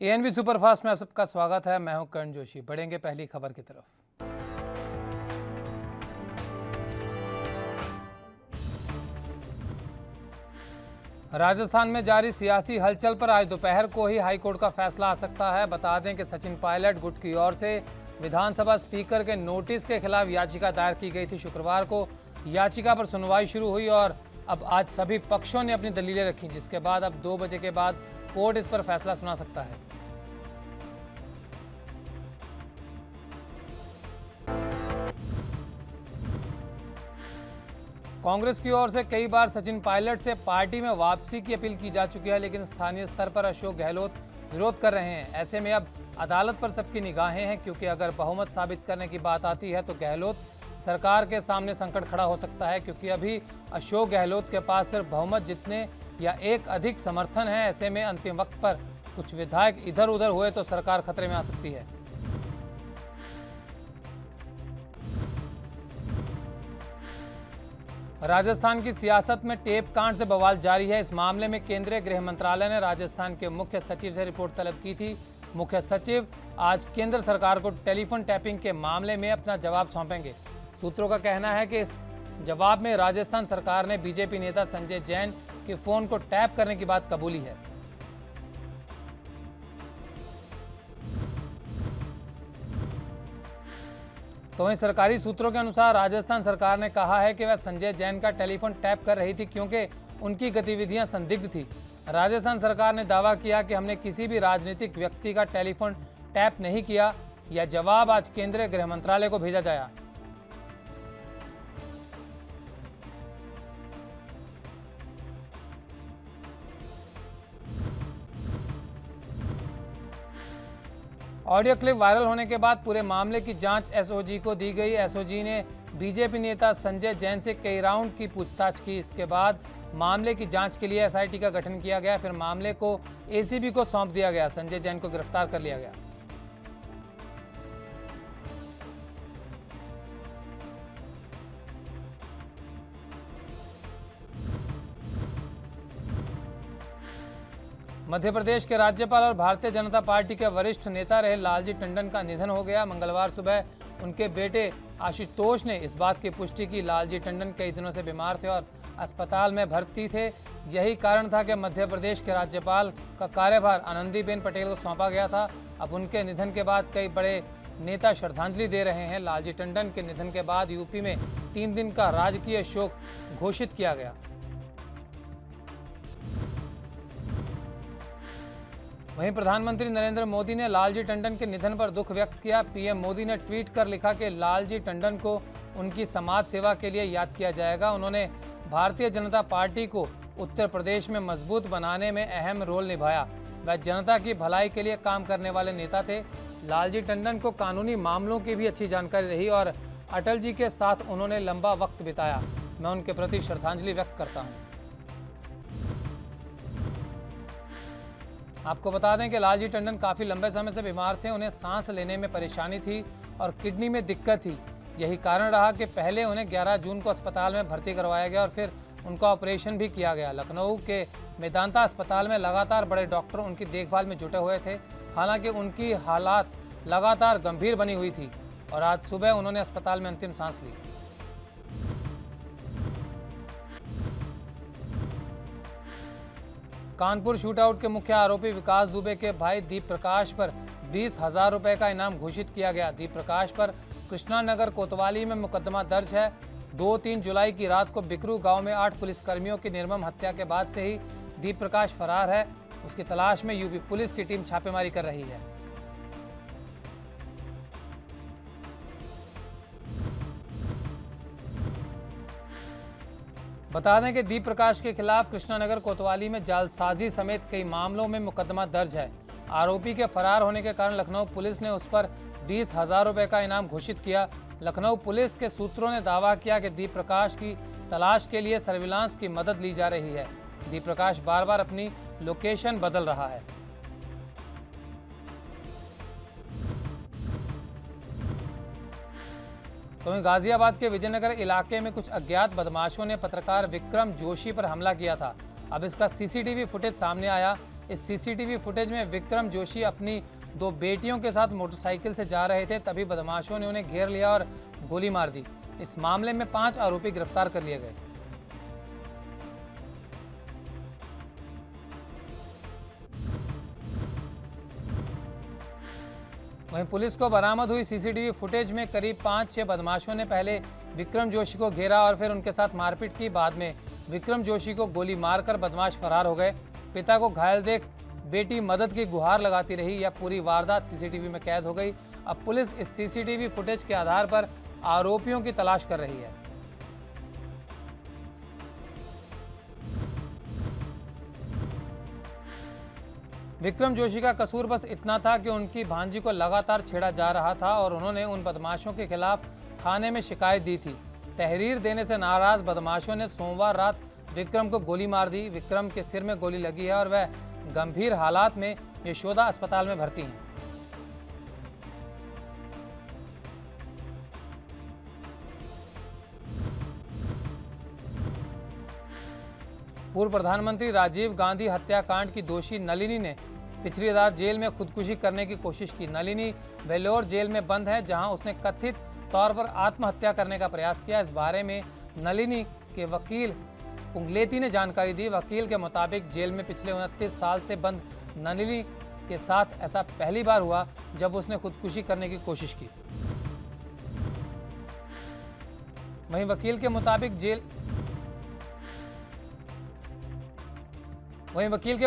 ANB superfast में आप सबका स्वागत है। मैं हूं कर्ण जोशी। बढ़ेंगे पहली खबर की तरफ। राजस्थान में जारी सियासी हलचल पर आज दोपहर को ही हाईकोर्ट का फैसला आ सकता है। बता दें कि सचिन पायलट गुट की ओर से विधानसभा स्पीकर के नोटिस के खिलाफ याचिका दायर की गई थी। शुक्रवार को याचिका पर सुनवाई शुरू हुई और अब आज सभी पक्षों ने अपनी दलीलें रखी, जिसके बाद अब 2 बजे के बाद कोर्ट इस पर फैसला सुना सकता है। कांग्रेस की ओर से कई बार सचिन पायलट से पार्टी में वापसी की अपील की जा चुकी है, लेकिन स्थानीय स्तर पर अशोक गहलोत विरोध कर रहे हैं। ऐसे में अब अदालत पर सबकी निगाहें हैं, क्योंकि अगर बहुमत साबित करने की बात आती है तो गहलोत सरकार के सामने संकट खड़ा हो सकता है, क्योंकि अभी अशोक गहलोत के पास सिर्फ बहुमत जितने या एक अधिक समर्थन है। ऐसे में अंतिम वक्त पर कुछ विधायक इधर उधर हुए तो सरकार खतरे में आ सकती है। राजस्थान की सियासत में टेप कांड से बवाल जारी है। इस मामले में केंद्रीय गृह मंत्रालय ने राजस्थान के मुख्य सचिव से रिपोर्ट तलब की थी। मुख्य सचिव आज केंद्र सरकार को टेलीफोन टैपिंग के मामले में अपना जवाब सौंपेंगे। सूत्रों का कहना है कि इस जवाब में राजस्थान सरकार ने बीजेपी नेता संजय जैन के फोन को टैप करने की बात कबूली है। तो वहीं सरकारी सूत्रों के अनुसार राजस्थान सरकार ने कहा है कि वह संजय जैन का टेलीफोन टैप कर रही थी, क्योंकि उनकी गतिविधियां संदिग्ध थी। राजस्थान सरकार ने दावा किया कि हमने किसी भी राजनीतिक व्यक्ति का टेलीफोन टैप नहीं किया। यह जवाब आज केंद्रीय गृह मंत्रालय को भेजा जाया। ऑडियो क्लिप वायरल होने के बाद पूरे मामले की जांच एसओजी को दी गई। एसओजी ने बीजेपी नेता संजय जैन से कई राउंड की पूछताछ की। इसके बाद मामले की जांच के लिए एसआईटी का गठन किया गया। फिर मामले को एसीबी को सौंप दिया गया। संजय जैन को गिरफ्तार कर लिया गया। मध्य प्रदेश के राज्यपाल और भारतीय जनता पार्टी के वरिष्ठ नेता रहे लालजी टंडन का निधन हो गया। मंगलवार सुबह उनके बेटे आशुतोष ने इस बात की पुष्टि की। लालजी टंडन कई दिनों से बीमार थे और अस्पताल में भर्ती थे। यही कारण था कि मध्य प्रदेश के राज्यपाल का कार्यभार आनंदीबेन पटेल को सौंपा गया था। अब उनके निधन के बाद कई बड़े नेता श्रद्धांजलि दे रहे हैं। लालजी टंडन के निधन के बाद यूपी में 3 दिन का राजकीय शोक घोषित किया गया। वहीं प्रधानमंत्री नरेंद्र मोदी ने लालजी टंडन के निधन पर दुख व्यक्त किया। पीएम मोदी ने ट्वीट कर लिखा कि लालजी टंडन को उनकी समाज सेवा के लिए याद किया जाएगा। उन्होंने भारतीय जनता पार्टी को उत्तर प्रदेश में मजबूत बनाने में अहम रोल निभाया। वह जनता की भलाई के लिए काम करने वाले नेता थे। लालजी टंडन को कानूनी मामलों की भी अच्छी जानकारी रही और अटल जी के साथ उन्होंने लंबा वक्त बिताया। मैं उनके प्रति श्रद्धांजलि व्यक्त करता हूँ। आपको बता दें कि लालजी टंडन काफ़ी लंबे समय से बीमार थे। उन्हें सांस लेने में परेशानी थी और किडनी में दिक्कत थी। यही कारण रहा कि पहले उन्हें 11 जून को अस्पताल में भर्ती करवाया गया और फिर उनका ऑपरेशन भी किया गया। लखनऊ के मेदांता अस्पताल में लगातार बड़े डॉक्टर उनकी देखभाल में जुटे हुए थे। हालांकि उनकी हालात लगातार गंभीर बनी हुई थी और आज सुबह उन्होंने अस्पताल में अंतिम सांस ली। कानपुर शूटआउट के मुख्य आरोपी विकास दुबे के भाई दीप प्रकाश पर 20,000 रुपए का इनाम घोषित किया गया। दीप प्रकाश पर कृष्णा नगर कोतवाली में मुकदमा दर्ज है। 2-3 जुलाई की रात को बिकरू गांव में 8 पुलिसकर्मियों की निर्मम हत्या के बाद से ही दीप प्रकाश फरार है। उसकी तलाश में यूपी पुलिस की टीम छापेमारी कर रही है। बता दें कि दीप प्रकाश के खिलाफ कृष्णानगर कोतवाली में जालसाजी समेत कई मामलों में मुकदमा दर्ज है। आरोपी के फरार होने के कारण लखनऊ पुलिस ने उस पर 20,000 रुपए का इनाम घोषित किया। लखनऊ पुलिस के सूत्रों ने दावा किया कि दीप प्रकाश की तलाश के लिए सर्विलांस की मदद ली जा रही है। दीप प्रकाश बार बार अपनी लोकेशन बदल रहा है। तो वहीं गाजियाबाद के विजयनगर इलाके में कुछ अज्ञात बदमाशों ने पत्रकार विक्रम जोशी पर हमला किया था। अब इसका सीसीटीवी फुटेज सामने आया। इस सीसीटीवी फुटेज में विक्रम जोशी अपनी 2 बेटियों के साथ मोटरसाइकिल से जा रहे थे, तभी बदमाशों ने उन्हें घेर लिया और गोली मार दी। इस मामले में 5 आरोपी गिरफ्तार कर लिए गए। वहीं पुलिस को बरामद हुई सीसीटीवी फुटेज में करीब 5-6 बदमाशों ने पहले विक्रम जोशी को घेरा और फिर उनके साथ मारपीट की। बाद में विक्रम जोशी को गोली मारकर बदमाश फरार हो गए। पिता को घायल देख बेटी मदद की गुहार लगाती रही। यह पूरी वारदात सीसीटीवी में कैद हो गई। अब पुलिस इस सीसीटीवी फुटेज के आधार पर आरोपियों की तलाश कर रही है। विक्रम जोशी का कसूर बस इतना था कि उनकी भांजी को लगातार छेड़ा जा रहा था और उन्होंने उन बदमाशों के खिलाफ थाने में शिकायत दी थी। तहरीर देने से नाराज बदमाशों ने सोमवार रात विक्रम को गोली मार दी। विक्रम के सिर में गोली लगी है और वह गंभीर हालात में यशोदा अस्पताल में भर्ती हैं। पूर्व प्रधानमंत्री राजीव गांधी हत्याकांड की दोषी नलिनी ने पिछली रात जेल में खुदकुशी करने की कोशिश की। नलिनी वेल्लोर जेल में बंद है, जहां उसने कथित तौर पर आत्महत्या करने का प्रयास किया। इस बारे में नलिनी के वकील पुंगलेती ने जानकारी दी। वकील के मुताबिक जेल में पिछले 29 साल से बंद नलिनी के साथ ऐसा पहली बार हुआ जब उसने खुदकुशी करने की कोशिश की। वहीं वकील के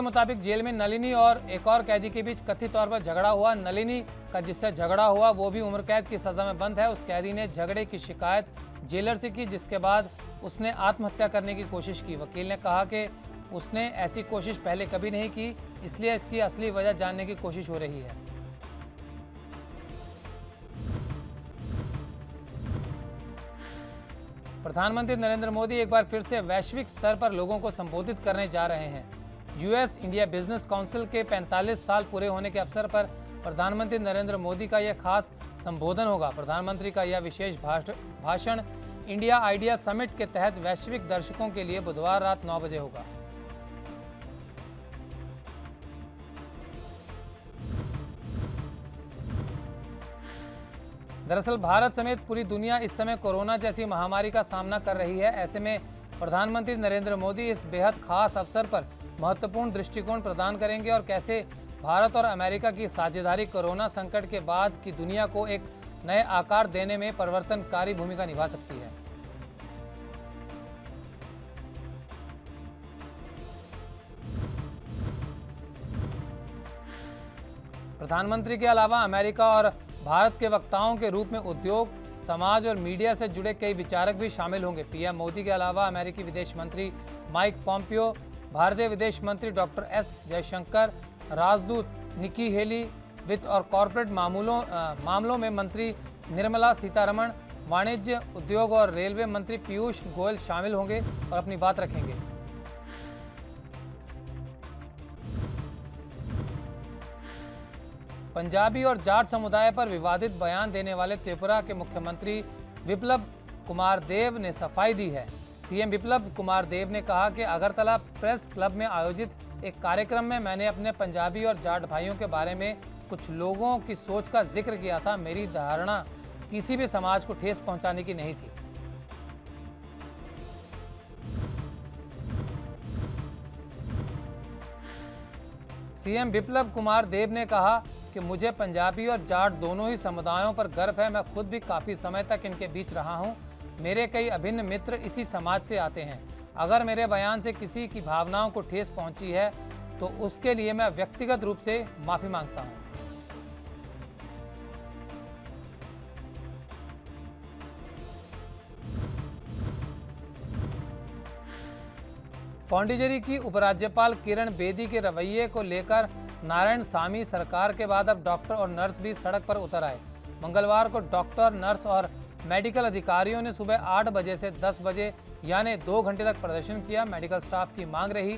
मुताबिक जेल में नलिनी और एक और कैदी के बीच कथित तौर पर झगड़ा हुआ। नलिनी का जिससे झगड़ा हुआ वो भी उम्र कैद की सजा में बंद है। उस कैदी ने झगड़े की शिकायत जेलर से की, जिसके बाद उसने आत्महत्या करने की कोशिश की। वकील ने कहा कि उसने ऐसी कोशिश पहले कभी नहीं की, इसलिए इसकी असली वजह जानने की कोशिश हो रही है। प्रधानमंत्री नरेंद्र मोदी एक बार फिर से वैश्विक स्तर पर लोगों को संबोधित करने जा रहे हैं। यूएस इंडिया बिजनेस काउंसिल के 45 साल पूरे होने के अवसर पर प्रधानमंत्री नरेंद्र मोदी का यह खास संबोधन होगा। प्रधानमंत्री का यह विशेष भाषण इंडिया आइडिया समिट के तहत वैश्विक दर्शकों के लिए बुधवार रात 9 बजे होगा। दरअसल भारत समेत पूरी दुनिया इस समय कोरोना जैसी महामारी का सामना कर रही है। ऐसे में प्रधानमंत्री नरेंद्र मोदी इस बेहद खास अवसर पर महत्वपूर्ण दृष्टिकोण प्रदान करेंगे और कैसे भारत और अमेरिका की साझेदारी कोरोना संकट के बाद की दुनिया को एक नए आकार देने में परिवर्तनकारी भूमिका निभा सकती है। प्रधानमंत्री के अलावा अमेरिका और भारत के वक्ताओं के रूप में उद्योग, समाज और मीडिया से जुड़े कई विचारक भी शामिल होंगे। पीएम मोदी के अलावा अमेरिकी विदेश मंत्री माइक पॉम्पियो, भारतीय विदेश मंत्री डॉक्टर एस जयशंकर, राजदूत निकी हेली, वित्त और कॉरपोरेट मामलों में मंत्री निर्मला सीतारमण, वाणिज्य, उद्योग और रेलवे मंत्री पीयूष गोयल शामिल होंगे और अपनी बात रखेंगे। पंजाबी और जाट समुदाय पर विवादित बयान देने वाले त्रिपुरा के मुख्यमंत्री विप्लव कुमार देव ने सफाई दी है। सीएम विप्लव कुमार देव ने कहा कि अगरतला प्रेस क्लब में आयोजित एक कार्यक्रम में मैंने अपने पंजाबी और जाट भाइयों के बारे में कुछ लोगों की सोच का जिक्र किया था। मेरी धारणा किसी भी समाज को ठेस पहुंचाने की नहीं थी। सीएम विप्लव कुमार देव ने कहा कि मुझे पंजाबी और जाट दोनों ही समुदायों पर गर्व है। मैं खुद भी काफ़ी समय तक इनके बीच रहा हूं। मेरे कई अभिन्न मित्र इसी समाज से आते हैं। अगर मेरे बयान से किसी की भावनाओं को ठेस पहुंची है तो उसके लिए मैं व्यक्तिगत रूप से माफ़ी मांगता हूं। पौंडीचेरी की उपराज्यपाल किरण बेदी के रवैये को लेकर नारायणसामी सरकार के बाद अब डॉक्टर और नर्स भी सड़क पर उतर आए। मंगलवार को डॉक्टर, नर्स और मेडिकल अधिकारियों ने सुबह 8 बजे से 10 बजे यानी 2 घंटे तक प्रदर्शन किया। मेडिकल स्टाफ की मांग रही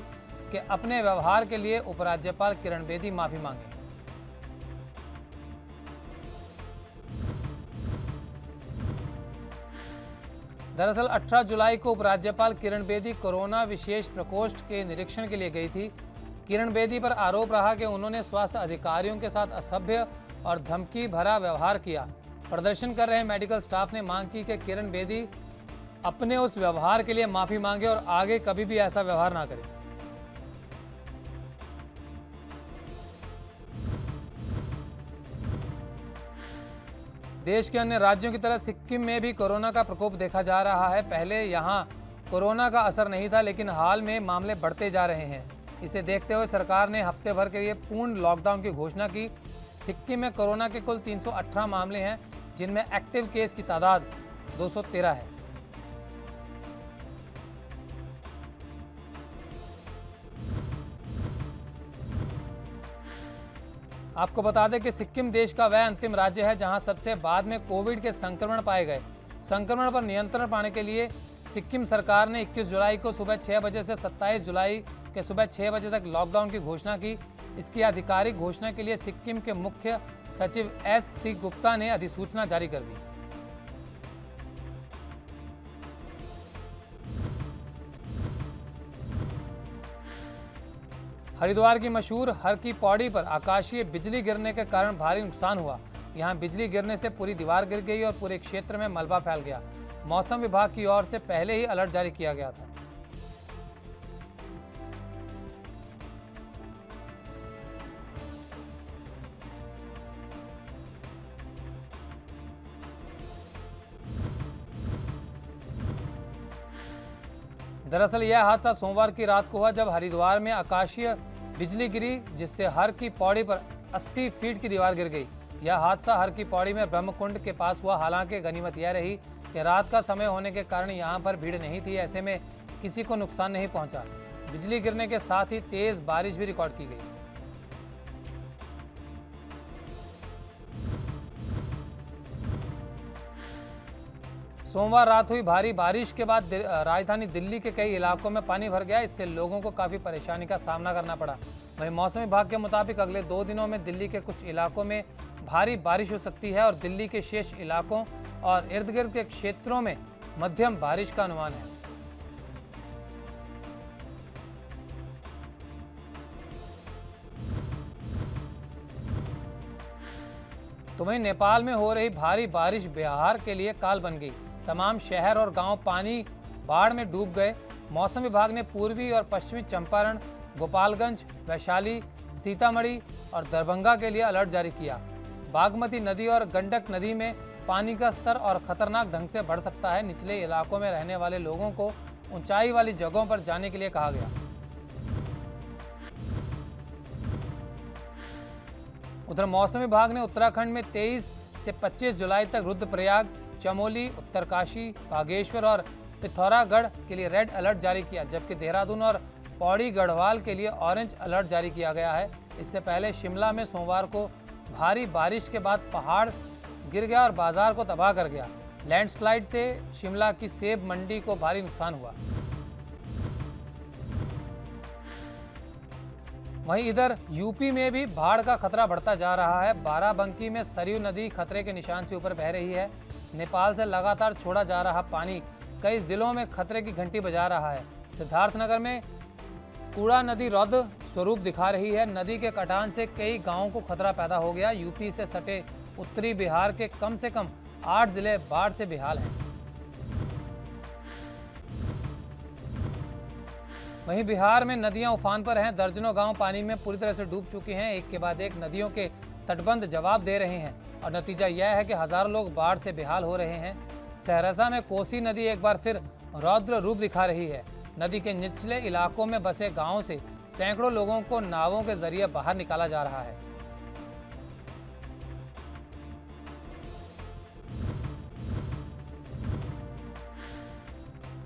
कि अपने व्यवहार के लिए उपराज्यपाल किरण बेदी माफी मांगे। दरअसल 18 जुलाई को उपराज्यपाल किरण बेदी कोरोना विशेष प्रकोष्ठ के निरीक्षण के लिए गई थी। किरण बेदी पर आरोप रहा कि उन्होंने स्वास्थ्य अधिकारियों के साथ असभ्य और धमकी भरा व्यवहार किया। प्रदर्शन कर रहे मेडिकल स्टाफ ने मांग की कि किरण बेदी अपने उस व्यवहार के लिए माफी मांगे और आगे कभी भी ऐसा व्यवहार ना करे। देश के अन्य राज्यों की तरह सिक्किम में भी कोरोना का प्रकोप देखा जा रहा है। पहले यहां कोरोना का असर नहीं था, लेकिन हाल में मामले बढ़ते जा रहे हैं। इसे देखते हुए सरकार ने हफ्ते भर के लिए पूर्ण लॉकडाउन की घोषणा की। सिक्किम में कोरोना के कुल 318 मामले हैं, जिनमें एक्टिव केस की तादाद 213 है। आपको बता दें कि सिक्किम देश का वह अंतिम राज्य है जहां सबसे बाद में कोविड के संक्रमण पाए गए। संक्रमण पर नियंत्रण पाने के लिए सिक्किम सरकार ने 21 जुलाई को सुबह 6 बजे से 27 जुलाई के सुबह 6 बजे तक लॉकडाउन की घोषणा की। इसकी आधिकारिक घोषणा के लिए सिक्किम के मुख्य सचिव SC गुप्ता ने अधिसूचना जारी कर दी। हरिद्वार की मशहूर हर की पौड़ी पर आकाशीय बिजली गिरने के कारण भारी नुकसान हुआ। यहां बिजली गिरने से पूरी दीवार गिर गई और पूरे क्षेत्र में मलबा फैल गया। मौसम विभाग की ओर से पहले ही अलर्ट जारी किया गया था। दरअसल यह हादसा सोमवार की रात को हुआ, जब हरिद्वार में आकाशीय बिजली गिरी, जिससे हर की पौड़ी पर 80 फीट की दीवार गिर गई। यह हादसा हर की पौड़ी में ब्रह्मकुंड के पास हुआ। हालांकि गनीमत यह रही कि रात का समय होने के कारण यहां पर भीड़ नहीं थी। ऐसे में किसी को नुकसान नहीं पहुंचा। बिजली गिरने के साथ ही तेज बारिश भी रिकॉर्ड की गई। सोमवार रात हुई भारी बारिश के बाद राजधानी दिल्ली के कई इलाकों में पानी भर गया। इससे लोगों को काफ़ी परेशानी का सामना करना पड़ा। वहीं मौसम विभाग के मुताबिक अगले 2 दिनों में दिल्ली के कुछ इलाकों में भारी बारिश हो सकती है और दिल्ली के शेष इलाकों और इर्द गिर्द के क्षेत्रों में मध्यम बारिश का अनुमान है। तो वहीं नेपाल में हो रही भारी बारिश बिहार के लिए काल बन गई। तमाम शहर और गांव पानी बाढ़ में डूब गए। मौसम विभाग ने पूर्वी और पश्चिमी चंपारण, गोपालगंज, वैशाली, सीतामढ़ी और दरभंगा के लिए अलर्ट जारी किया। बागमती नदी और गंडक नदी में पानी का स्तर और खतरनाक ढंग से बढ़ सकता है। निचले इलाकों में रहने वाले लोगों को ऊंचाई वाली जगहों पर जाने के लिए कहा गया। उधर मौसम विभाग ने उत्तराखंड में 23 से 25 जुलाई तक रुद्रप्रयाग, चमोली, उत्तरकाशी, बागेश्वर और पिथौरागढ़ के लिए रेड अलर्ट जारी किया, जबकि देहरादून और पौड़ी गढ़वाल के लिए ऑरेंज अलर्ट जारी किया गया है। इससे पहले शिमला में सोमवार को भारी बारिश के बाद पहाड़ गिर गया और बाजार को तबाह कर गया। लैंडस्लाइड से शिमला की सेब मंडी को भारी नुकसान हुआ। वहीं इधर यूपी में भी बाढ़ का खतरा बढ़ता जा रहा है। बाराबंकी में सरयू नदी खतरे के निशान से ऊपर बह रही है। नेपाल से लगातार छोड़ा जा रहा पानी कई जिलों में खतरे की घंटी बजा रहा है। सिद्धार्थनगर में कूड़ा नदी रौद्र स्वरूप दिखा रही है। नदी के कटान से कई गांवों को खतरा पैदा हो गया। यूपी से सटे उत्तरी बिहार के कम से कम 8 जिले बाढ़ से बेहाल हैं। वहीं बिहार में नदियां उफान पर हैं। दर्जनों गांव पानी में पूरी तरह से डूब चुके हैं। एक के बाद एक नदियों के तटबंध जवाब दे रहे हैं और नतीजा यह है कि हजारों लोग बाढ़ से बेहाल हो रहे हैं। सहरसा में कोसी नदी एक बार फिर रौद्र रूप दिखा रही है। नदी के निचले इलाकों में बसे गांवों से सैकड़ों लोगों को नावों के जरिए बाहर निकाला जा रहा है।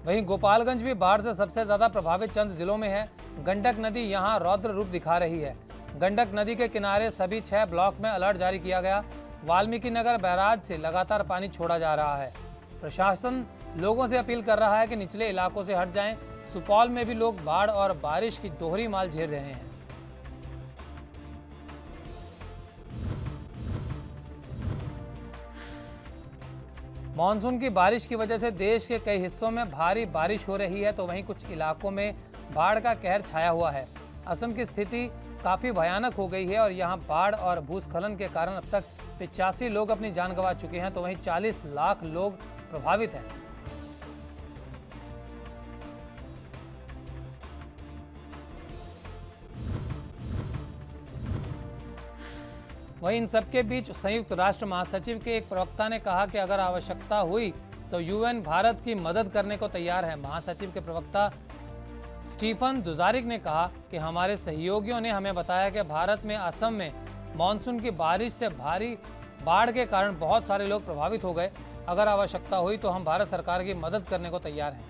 वहीं गोपालगंज भी बाढ़ से सबसे ज्यादा प्रभावित चंद जिलों में है। गंडक नदी यहां रौद्र रूप दिखा रही है। गंडक नदी के किनारे सभी 6 ब्लॉक में अलर्ट जारी किया गया। वाल्मीकि नगर बैराज से लगातार पानी छोड़ा जा रहा है। प्रशासन लोगों से अपील कर रहा है कि निचले इलाकों से हट जाएं। सुपौल में भी लोग बाढ़ और बारिश की दोहरी मार झेल रहे हैं। मानसून की बारिश की वजह से देश के कई हिस्सों में भारी बारिश हो रही है, तो वहीं कुछ इलाकों में बाढ़ का कहर छाया हुआ है। असम की स्थिति काफ़ी भयानक हो गई है और यहाँ बाढ़ और भूस्खलन के कारण अब तक 85 लोग अपनी जान गंवा चुके हैं, तो वहीं 40 लाख लोग प्रभावित हैं। वहीं इन सबके बीच संयुक्त राष्ट्र महासचिव के एक प्रवक्ता ने कहा कि अगर आवश्यकता हुई तो यूएन भारत की मदद करने को तैयार है। महासचिव के प्रवक्ता स्टीफन दुजारिक ने कहा कि हमारे सहयोगियों ने हमें बताया कि भारत में असम में मानसून की बारिश से भारी बाढ़ के कारण बहुत सारे लोग प्रभावित हो गए। अगर आवश्यकता हुई तो हम भारत सरकार की मदद करने को तैयार हैं।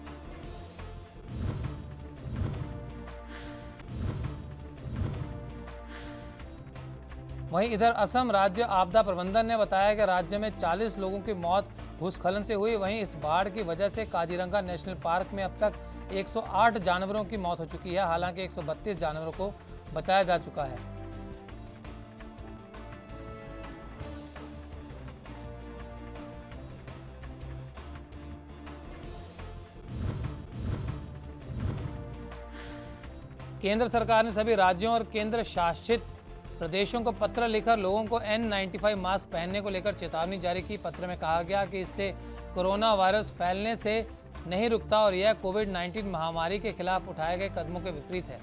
वहीं इधर असम राज्य आपदा प्रबंधन ने बताया कि राज्य में 40 लोगों की मौत भूस्खलन से हुई। वहीं इस बाढ़ की वजह से काजीरंगा नेशनल पार्क में अब तक 108 जानवरों की मौत हो चुकी है। हालांकि 132 जानवरों को बचाया जा चुका है। केंद्र सरकार ने सभी राज्यों और केंद्र शासित प्रदेशों को पत्र लिखकर लोगों को N95 मास्क पहनने को लेकर चेतावनी जारी की। पत्र में कहा गया कि इससे कोरोना वायरस फैलने से नहीं रुकता और यह कोविड-19 महामारी के खिलाफ उठाए गए कदमों के विपरीत है।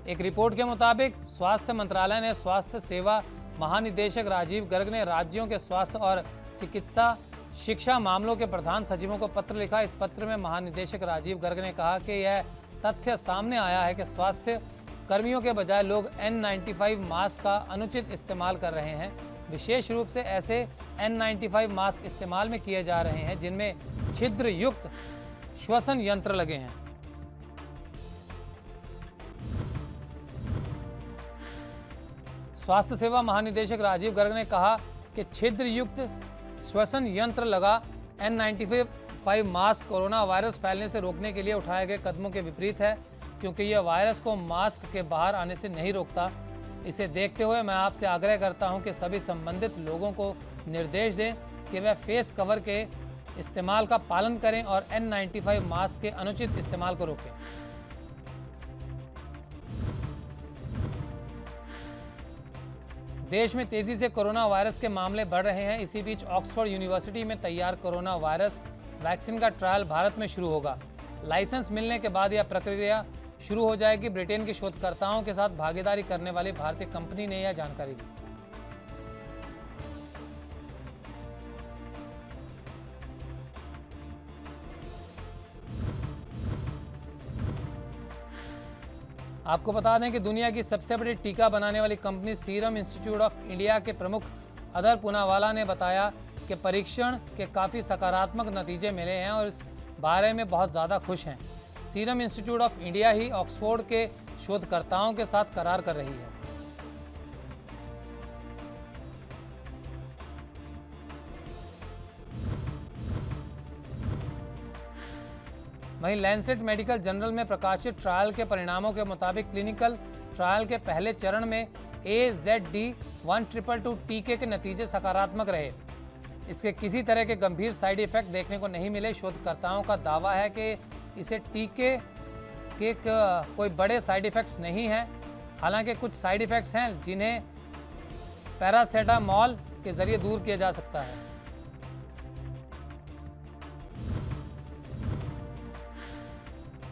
एक रिपोर्ट के मुताबिक स्वास्थ्य मंत्रालय ने स्वास्थ्य सेवा महानिदेशक राजीव गर्ग ने राज्यों के स्वास्थ्य और चिकित्सा शिक्षा मामलों के प्रधान सचिवों को पत्र लिखा। इस पत्र में महानिदेशक राजीव गर्ग ने कहा कि यह तथ्य सामने आया है कि स्वास्थ्य कर्मियों के बजाय लोग N95 मास्क का अनुचित इस्तेमाल कर रहे हैं। विशेष रूप से ऐसे N95 मास्क इस्तेमाल में किए जा रहे हैं जिनमें छिद्र युक्त श्वसन यंत्र लगे हैं। स्वास्थ्य सेवा महानिदेशक राजीव गर्ग ने कहा कि छिद्र युक्त श्वसन यंत्र लगा N95 मास्क कोरोना वायरस फैलने से रोकने के लिए उठाए गए कदमों के विपरीत है, क्योंकि यह वायरस को मास्क के बाहर आने से नहीं रोकता। इसे देखते हुए मैं आपसे आग्रह करता हूं कि सभी संबंधित लोगों को निर्देश दें कि वह फेस कवर के इस्तेमाल का पालन करें और N95 मास्क के अनुचित इस्तेमाल को रोकें। देश में तेजी से कोरोना वायरस के मामले बढ़ रहे हैं। इसी बीच ऑक्सफोर्ड यूनिवर्सिटी में तैयार कोरोना वायरस वैक्सीन का ट्रायल भारत में शुरू होगा। लाइसेंस मिलने के बाद यह प्रक्रिया शुरू हो जाएगी। ब्रिटेन के शोधकर्ताओं के साथ भागीदारी करने वाली भारतीय कंपनी ने यह जानकारी दी। आपको बता दें कि दुनिया की सबसे बड़ी टीका बनाने वाली company serum institute of India के प्रमुख अदर पूनावाला ने बताया कि परीक्षण के काफ़ी सकारात्मक नतीजे मिले हैं और इस बारे में बहुत ज़्यादा खुश हैं। Serum institute of India he Oxford के शोधकर्ताओं के साथ करार कर रही है। वहीं लैंसेट मेडिकल जर्नल में प्रकाशित ट्रायल के परिणामों के मुताबिक क्लिनिकल ट्रायल के पहले चरण में AZD1222 टीके के नतीजे सकारात्मक रहे। इसके किसी तरह के गंभीर साइड इफेक्ट देखने को नहीं मिले। शोधकर्ताओं का दावा है कि इसे टीके के कोई बड़े साइड इफेक्ट्स नहीं हैं। हालांकि कुछ साइड इफेक्ट्स हैं जिन्हें पैरासेटामोल के जरिए दूर किया जा सकता है।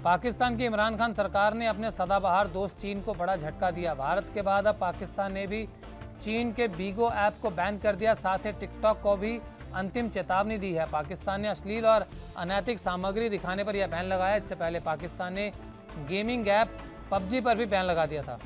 पाकिस्तान की इमरान खान सरकार ने अपने सदाबहार दोस्त चीन को बड़ा झटका दिया। भारत के बाद अब पाकिस्तान ने भी चीन के बीगो ऐप को बैन कर दिया। साथ ही टिकटॉक को भी अंतिम चेतावनी दी है। पाकिस्तान ने अश्लील और अनैतिक सामग्री दिखाने पर यह बैन लगाया। इससे पहले पाकिस्तान ने गेमिंग ऐप PUBG पर भी बैन लगा दिया था।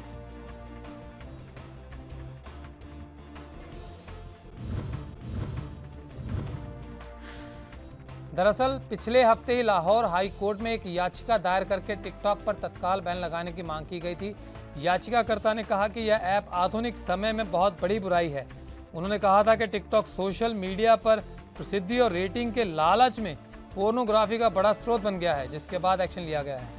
दरअसल पिछले हफ्ते ही लाहौर हाई कोर्ट में एक याचिका दायर करके टिकटॉक पर तत्काल बैन लगाने की मांग की गई थी। याचिकाकर्ता ने कहा कि यह ऐप आधुनिक समय में बहुत बड़ी बुराई है। उन्होंने कहा था कि टिकटॉक सोशल मीडिया पर प्रसिद्धि और रेटिंग के लालच में पोर्नोग्राफी का बड़ा स्रोत बन गया है, जिसके बाद एक्शन लिया गया है।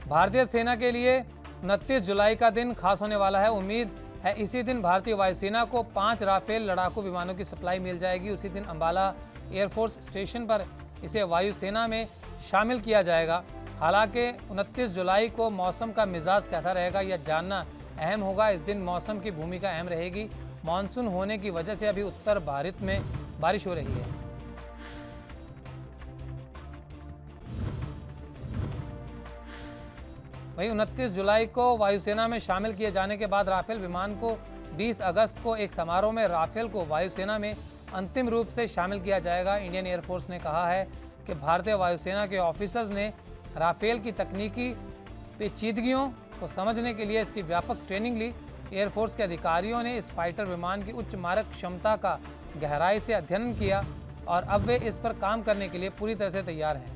भारतीय सेना के लिए 29 जुलाई का दिन खास होने वाला है। उम्मीद है इसी दिन भारतीय वायुसेना को 5 राफेल लड़ाकू विमानों की सप्लाई मिल जाएगी। उसी दिन अंबाला एयरफोर्स स्टेशन पर इसे वायुसेना में शामिल किया जाएगा। हालांकि 29 जुलाई को मौसम का मिजाज कैसा रहेगा यह जानना अहम होगा। इस दिन मौसम की भूमिका अहम रहेगी। मानसून होने की वजह से अभी उत्तर भारत में बारिश हो रही है। वहीं 29 जुलाई को वायुसेना में शामिल किए जाने के बाद राफेल विमान को 20 अगस्त को एक समारोह में राफेल को वायुसेना में अंतिम रूप से शामिल किया जाएगा। इंडियन एयरफोर्स ने कहा है कि भारतीय वायुसेना के ऑफिसर्स ने राफेल की तकनीकी पेचीदगियों को समझने के लिए इसकी व्यापक ट्रेनिंग ली। एयरफोर्स के अधिकारियों ने इस फाइटर विमान की उच्च मारक क्षमता का गहराई से अध्ययन किया और अब वे इस पर काम करने के लिए पूरी तरह से तैयार हैं।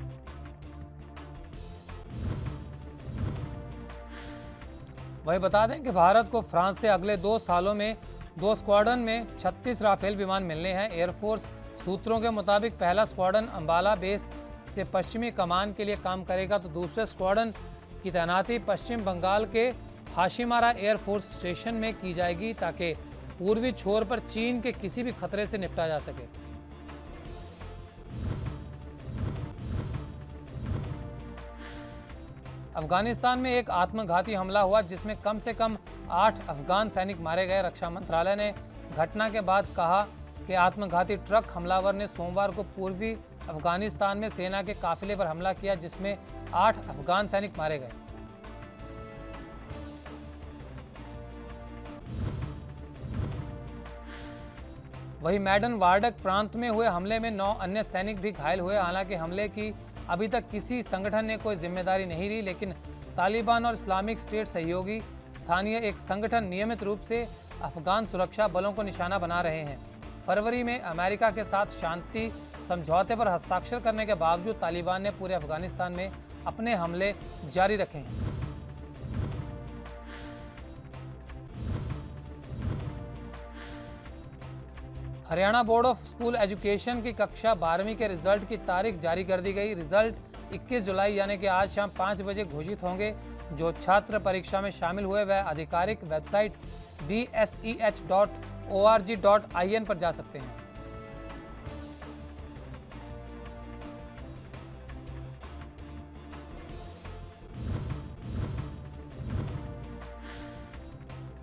वही बता दें कि भारत को फ्रांस से अगले 2 सालों में 2 स्क्वाड्रन में 36 राफेल विमान मिलने हैं। एयरफोर्स सूत्रों के मुताबिक पहला स्क्वाड्रन अंबाला बेस से पश्चिमी कमान के लिए काम करेगा, तो दूसरे स्क्वाड्रन की तैनाती पश्चिम बंगाल के हाशिमारा एयरफोर्स स्टेशन में की जाएगी ताकि पूर्वी छोर पर चीन के किसी भी खतरे से निपटा जा सके। अफगानिस्तान में एक आत्मघाती हमला हुआ जिसमें कम से कम 8 अफगान सैनिक मारे गए। रक्षा मंत्रालय ने घटना के बाद कहा कि आत्मघाती ट्रक हमलावर ने सोमवार को पूर्वी अफगानिस्तान में सेना के काफिले पर हमला किया जिसमें 8 अफगान सैनिक मारे गए। वहीं मैडन वार्डक प्रांत में हुए हमले में 9 अन्य सैनिक भी घायल हुए। हालांकि हमले की अभी तक किसी संगठन ने कोई जिम्मेदारी नहीं ली, लेकिन तालिबान और इस्लामिक स्टेट सहयोगी स्थानीय एक संगठन नियमित रूप से अफगान सुरक्षा बलों को निशाना बना रहे हैं। फरवरी में अमेरिका के साथ शांति समझौते पर हस्ताक्षर करने के बावजूद तालिबान ने पूरे अफगानिस्तान में अपने हमले जारी रखे हैं। Haryana board of school education की कक्षा 12वीं के रिजल्ट की तारीख जारी कर दी गई। रिजल्ट 21 जुलाई यानी कि आज शाम 5 बजे घोषित होंगे। जो छात्र परीक्षा में शामिल हुए वह आधिकारिक वेबसाइट bseh.org.in पर जा सकते हैं।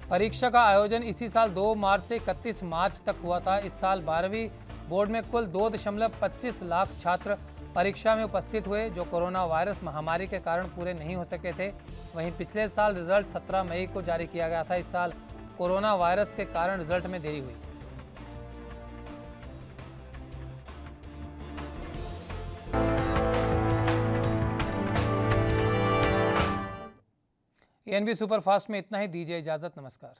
परीक्षा का आयोजन इसी साल 2 मार्च से 31 मार्च तक हुआ था। इस साल 12वीं बोर्ड में कुल 2.25 लाख छात्र परीक्षा में उपस्थित हुए जो कोरोना वायरस महामारी के कारण पूरे नहीं हो सके थे। वहीं पिछले साल रिजल्ट 17 मई को जारी किया गया था। इस साल कोरोना वायरस के कारण रिजल्ट में देरी हुई। एएनबी सुपरफास्ट में इतना ही। दीजिए इजाजत। नमस्कार।